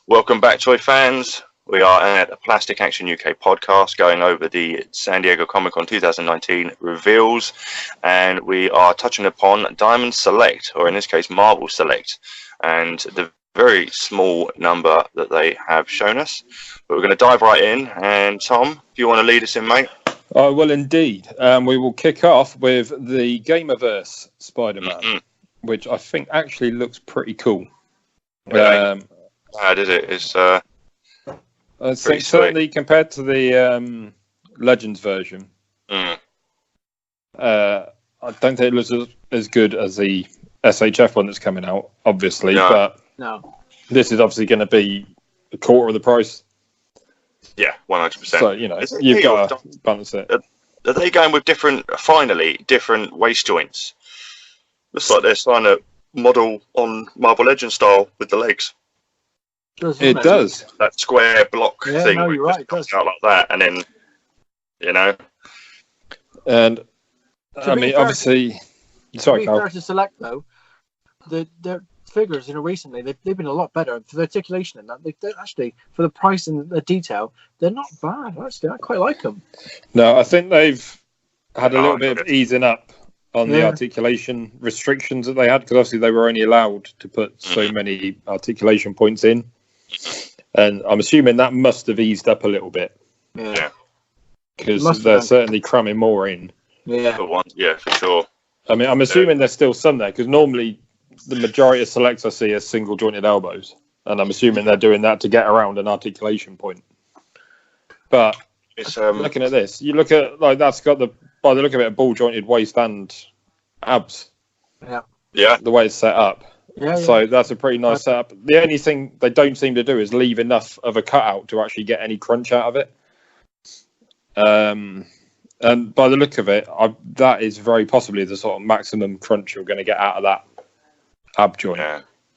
Welcome back, toy fans. We are at a Plastic Action UK podcast going over the San Diego Comic-Con 2019 reveals, and we are touching upon Diamond Select, or in this case Marvel Select, and the very small number that they have shown us. But we're going to dive right in, and Tom, if you want to lead us in, mate. I will indeed. We will kick off with the Gamerverse Spider-Man, which I think actually looks pretty cool. How did it? It's I think certainly compared to the Legends version, I don't think it looks as good as the SHF one that's coming out, obviously. But this is obviously going to be a quarter of the price. Yeah, 100%. So, you've got to balance it. Are they going with different waist joints? Looks like they're trying to model on Marvel Legends style with the legs. It does. That square block thing. No, you're right. It does. Out like that, and then, And, I mean, obviously... Sorry, Karl. To be fair to Select, though, their figures, recently, they've been a lot better. For the articulation and that, they actually, for the price and the detail, they're not bad, actually. I quite like them. No, I think they've had a little bit of easing up on the articulation restrictions that they had, because obviously they were only allowed to put so many articulation points in. And I'm assuming that must have eased up a little bit. Yeah. Because they're certainly cramming more in. Yeah. For sure. I mean, I'm assuming there's still some there, because normally the majority of selects I see are single jointed elbows. And I'm assuming they're doing that to get around an articulation point. But looking at this, you look at, that's got by the look of it, a ball jointed waist and abs. Yeah. The way it's set up. So that's a pretty nice setup. The only thing they don't seem to do is leave enough of a cutout to actually get any crunch out of it. And by the look of it, that is very possibly the sort of maximum crunch you're going to get out of that ab joint.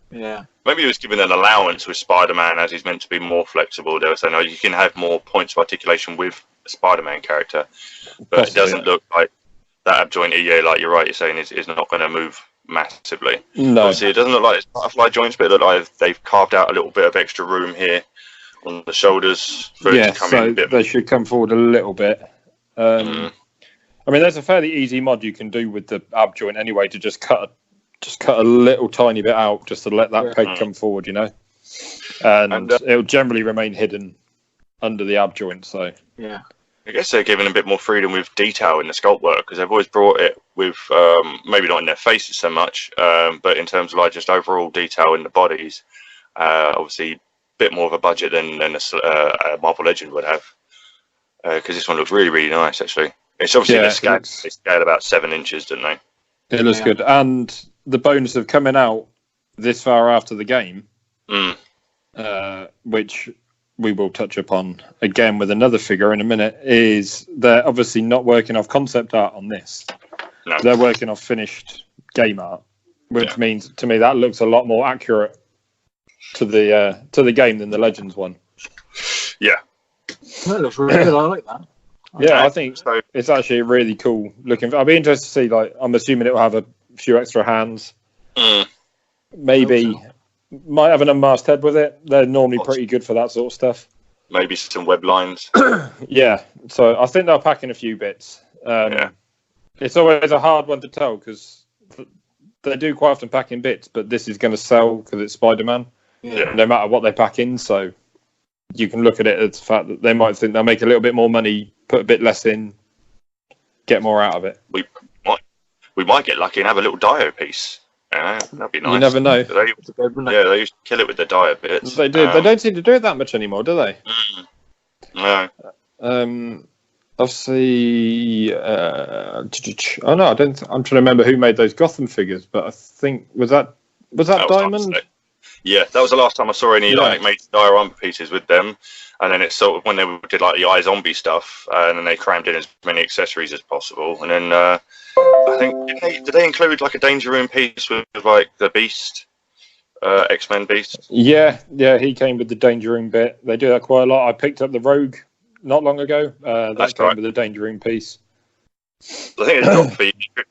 Yeah. Maybe he was given an allowance with Spider-Man, as he's meant to be more flexible. They were saying, you can have more points of articulation with a Spider-Man character. But it doesn't look like that ab joint, like you're right, you're saying, is not going to move massively. No. Obviously, it doesn't look like it's butterfly joints, but it looks like they've carved out a little bit of extra room here on the shoulders for it to come in a bit. They should come forward a little bit. I mean, there's a fairly easy mod you can do with the ab joint anyway, to just cut a little tiny bit out, just to let that peg come forward, and it'll generally remain hidden under the ab joint. So I guess they're giving a bit more freedom with detail in the sculpt work, because they've always brought it with, maybe not in their faces so much, but in terms of just overall detail in the bodies. Obviously, a bit more of a budget than a Marvel Legend would have, because this one looks really, really nice, actually. It's obviously they scale about 7 inches, don't they? It looks good. And the bonus of coming out this far after the game, which we will touch upon again with another figure in a minute, is they're obviously not working off concept art on this. No. They're working off finished game art, which means to me that looks a lot more accurate to the game than the Legends one. Yeah. That looks really good. I like that. I think it's actually really cool looking. I'll be interested to see. I'm assuming it will have a few extra hands. Maybe might have an unmasked head with it. They're normally pretty good for that sort of stuff. Maybe some web lines. So I think they'll pack in a few bits. It's always a hard one to tell, because they do quite often pack in bits, but this is going to sell because it's Spider-Man. No matter what they pack in. So you can look at it as the fact that they might think they'll make a little bit more money, put a bit less in, get more out of it. We might get lucky and have a little Dio piece. That'd be nice. You never know. They used to kill it with the Dio bits. They do. They don't seem to do it that much anymore, do they? No. Obviously, I don't. I'm trying to remember who made those Gotham figures, but I think was that Diamond. Yeah, that was the last time I saw any made diorama pieces with them, and then it's sort of when they did the iZombie stuff, and then they crammed in as many accessories as possible, and then I think did they include a Danger Room piece with the Beast, X-Men Beast? Yeah, he came with the Danger Room bit. They do that quite a lot. I picked up the Rogue not long ago. That came with the Danger Room piece. I think it's not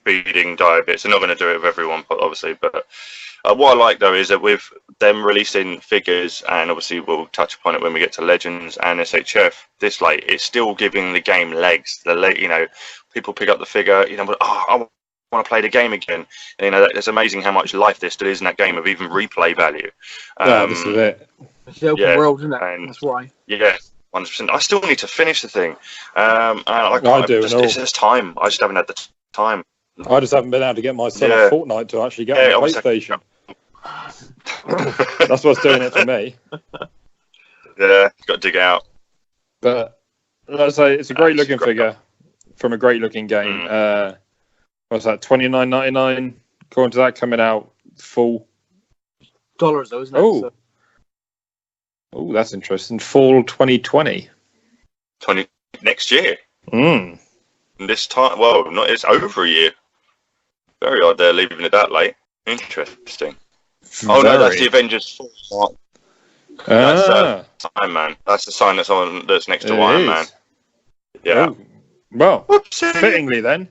feeding Dio bits. They're not going to do it with everyone, obviously, but What I like though is that with them releasing figures, and obviously we'll touch upon it when we get to Legends and SHF. This like it's still giving the game legs. People pick up the figure, but I want to play the game again. And, it's amazing how much life there still is in that game of even replay value. This is it. It's the open world, isn't it? And that's why. Yeah. 100%. I still need to finish the thing. And I do. It's just time. I just haven't had the time. I just haven't been able to get my son a Fortnite to actually get on the PlayStation. That's what's doing it for me. Yeah, got to dig out. But let's say it's a great looking figure from a great looking game. What's that? $29.99. According to that, coming out full dollars though, isn't it? Oh, that's interesting. Fall 2020. Next year. And this time, it's over a year. Very odd they're leaving it that late. Interesting. Oh no, that's the Avengers 4. That's Iron Man. That's the sign that's next to Iron Man. Yeah. Oh, well, fittingly then.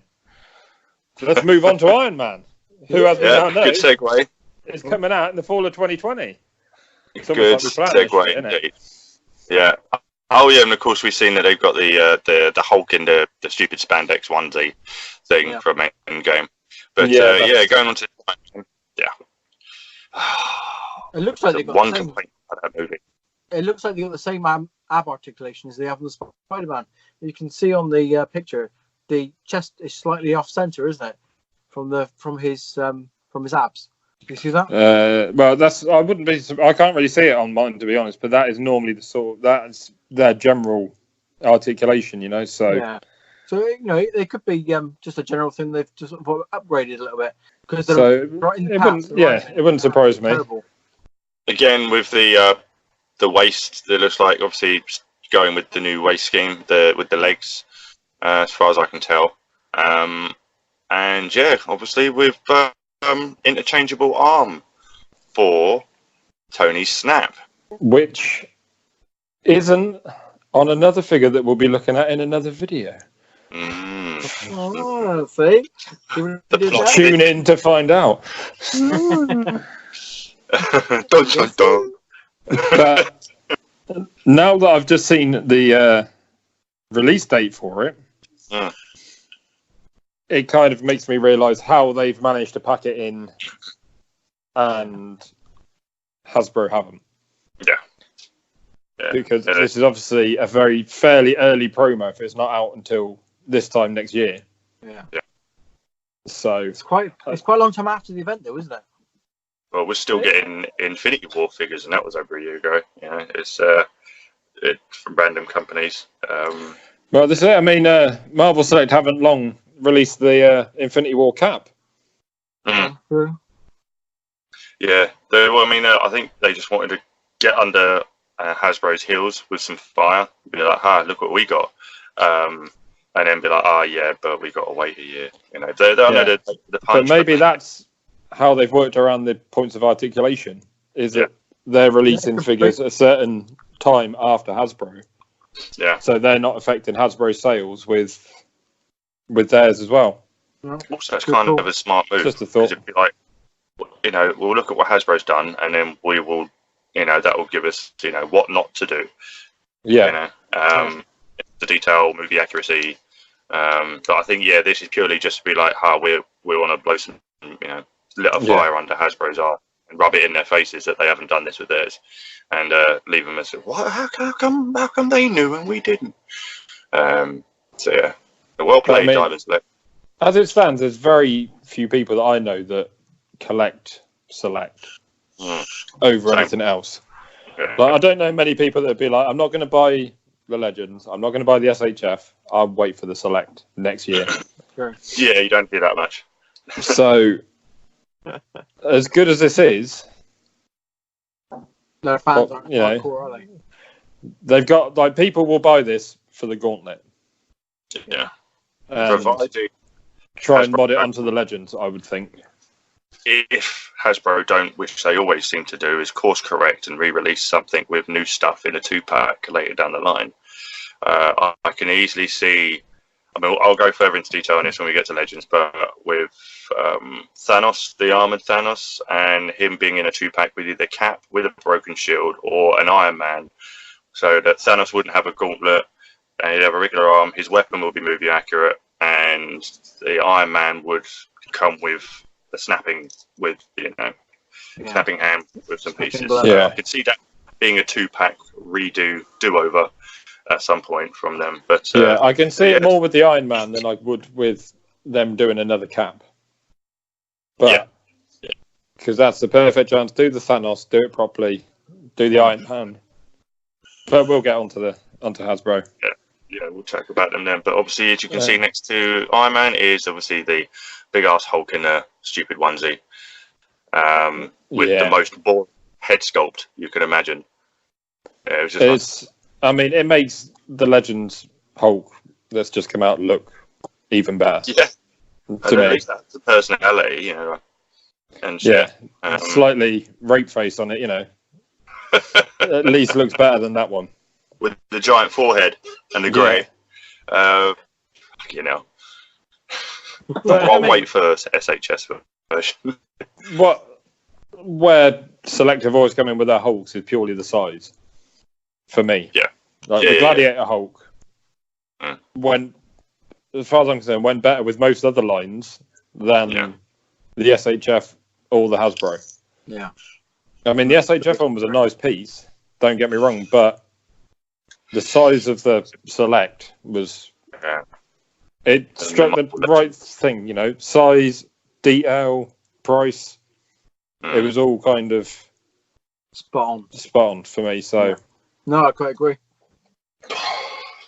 Let's move on to Iron Man. Who has now known? Good segue. It's coming out in the fall of 2020. Good segue indeed. Yeah. Oh yeah, and of course we've seen that they've got the Hulk in the stupid spandex onesie thing from Endgame. But going on to it looks like they got one complaint about that movie. It looks like they got the same ab articulation as they have on the SpiderMan. You can see on the picture the chest is slightly off center, isn't it? From his abs. You see that? Well, I can't really see it on mine to be honest, but that is normally that's their general articulation, So yeah. So it could be just a general thing. They've just sort of upgraded a little bit because they're right in the past. It wouldn't surprise me. Terrible. Again, with the waist, it looks like obviously going with the new waist scheme, with the legs, as far as I can tell. And yeah, obviously with interchangeable arm for Tony's snap, which isn't on another figure that we'll be looking at in another video. Oh, see? Tune in to find out. But now that I've just seen the release date for it, it kind of makes me realise how they've managed to pack it in and Hasbro haven't. Yeah. Because this is obviously a fairly early promo if it's not out until this time next year. Yeah. So it's quite a long time after the event though, isn't it? Well, we're still getting Infinity War figures, and that was over a year ago. It's from random companies. Well, this is it. I mean, Marvel Select haven't long released the Infinity War cap. Mm. Yeah. I think they just wanted to get under Hasbro's heels with some fire. Be like, look what we got. And then be like, but we got to wait a year. The punch. But maybe that's how they've worked around the points of articulation. Is that they're releasing figures at a certain time after Hasbro. Yeah. So they're not affecting Hasbro's sales with theirs as well. Also, it's kind of a smart move. Just a thought. It'd be like, we'll look at what Hasbro's done, and then we will, that will give us, what not to do. Yeah. The detail, movie accuracy. But I think, this is purely just to be like, we want to blow some, lit a fire under Hasbro's art and rub it in their faces that they haven't done this with theirs, and leave them as, what? How come they knew and we didn't? Well played, Diamond Select. As it stands, there's very few people that I know that collect Select over anything else. Yeah. Like, I don't know many people that would be like, I'm not going to buy the Legends, I'm not going to buy the SHF, I'll wait for the Select next year. Sure. Yeah, you don't do that much. So, as good as this is, no fans aren't hardcore, are they? They've got, people will buy this for the gauntlet. Yeah. Try and mod it onto the Legends, I would think. If Hasbro don't, which they always seem to do, is course correct and re-release something with new stuff in a 2-pack later down the line, I can easily see. I mean, I'll go further into detail on this when we get to Legends, but with Thanos, the armored Thanos, and him being in a 2-pack with either Cap with a broken shield or an Iron Man, so that Thanos wouldn't have a gauntlet and he'd have a regular arm, his weapon will be movie accurate, and the Iron Man would come with a snapping snapping hand with some pieces. Yeah. I could see that being a 2-pack do-over at some point from them. But I can see it more with the Iron Man than I would with them doing another Cap. But because that's the perfect chance. Do the Thanos, do it properly, do the Iron Man. But we'll get onto Hasbro. Yeah, we'll talk about them then. But obviously, as you can see next to Iron Man is obviously the big ass Hulk in a stupid onesie, with the most boring head sculpt you can imagine. Yeah, it was just I mean, it makes the Legends Hulk that's just come out look even better. Yeah, to me, at least that's the personality, you know. And shit. Slightly rape face on it, you know. At least looks better than that one. With the giant forehead and the grey. You know. I'll wait for SHS version. Where Select have always come in with their Hulks is purely the size. For me. Yeah. Like the Gladiator Hulk, when, as far as I'm concerned, went better with most other lines than the SHF or the Hasbro. Yeah. I mean, the SHF one was a nice piece, don't get me wrong, but the size of the Select was... It struck the right thing, you know, size, detail, price. It was all kind of spot on for me, so... Yeah. No, I quite agree.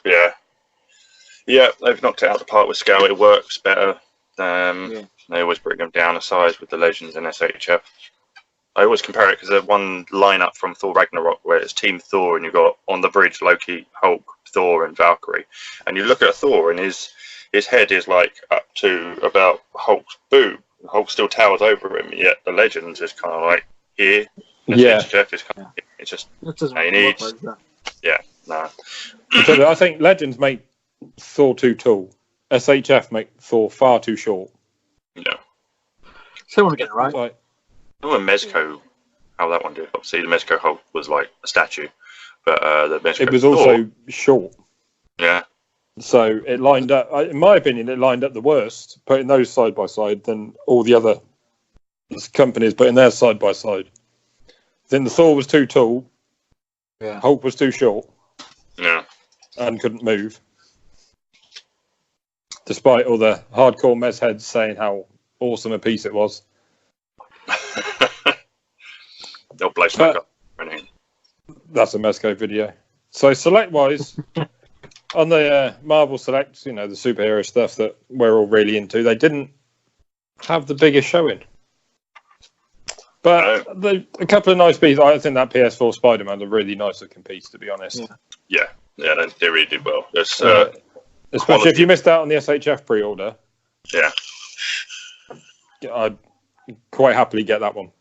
Yeah, they've knocked it out of the park with scale. It works better. They always bring them down a size with the Legends and SHF. I always compare it because there's one lineup from Thor Ragnarok where it's Team Thor and you've got on the bridge Loki, Hulk, Thor and Valkyrie. And you look at Thor and his head is like up to about Hulk's boob. Hulk still towers over him, yet the Legends is kind of like here. SHF is kind of, it's just, he needs... I think Legends make Thor too tall. SHF make Thor far too short. No. So want to get it right. I don't know Mezco, how that one did. Obviously, the Mezco Hulk was like a statue, but the Mezco it was also short. Yeah. So it lined up. In my opinion, it lined up the worst, putting those side by side than all the other companies putting theirs side by side. Then the Thor was too tall. Yeah. Hulk was too short. Yeah. And couldn't move. Despite all the hardcore mez heads saying how awesome a piece it was. They'll blow smoke up. That's a Mezco video. So select-wise, on the Marvel Select, you know, the superhero stuff that we're all really into, they didn't have the biggest showing. But a couple of nice pieces. I think that PS4 SpiderMan's a really nice looking piece, to be honest. Yeah, they really did well. Especially if you missed out on the SHF pre-order. Yeah. I'd quite happily get that one.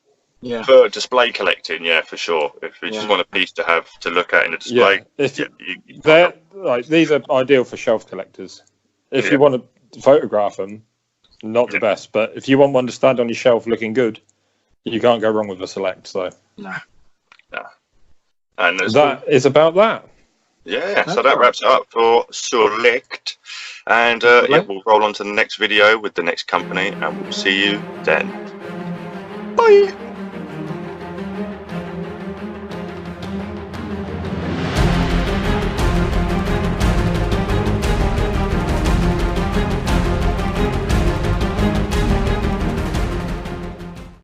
Yeah. For display collecting, for sure. If you just want a piece to have to look at in a display, these are ideal for shelf collectors. If you want to photograph them, not the best, but if you want one to stand on your shelf looking good, you can't go wrong with a Select. So no. And that is about that. Yeah, so that wraps it up for Select. And we'll roll on to the next video with the next company, and we'll see you then. Bye.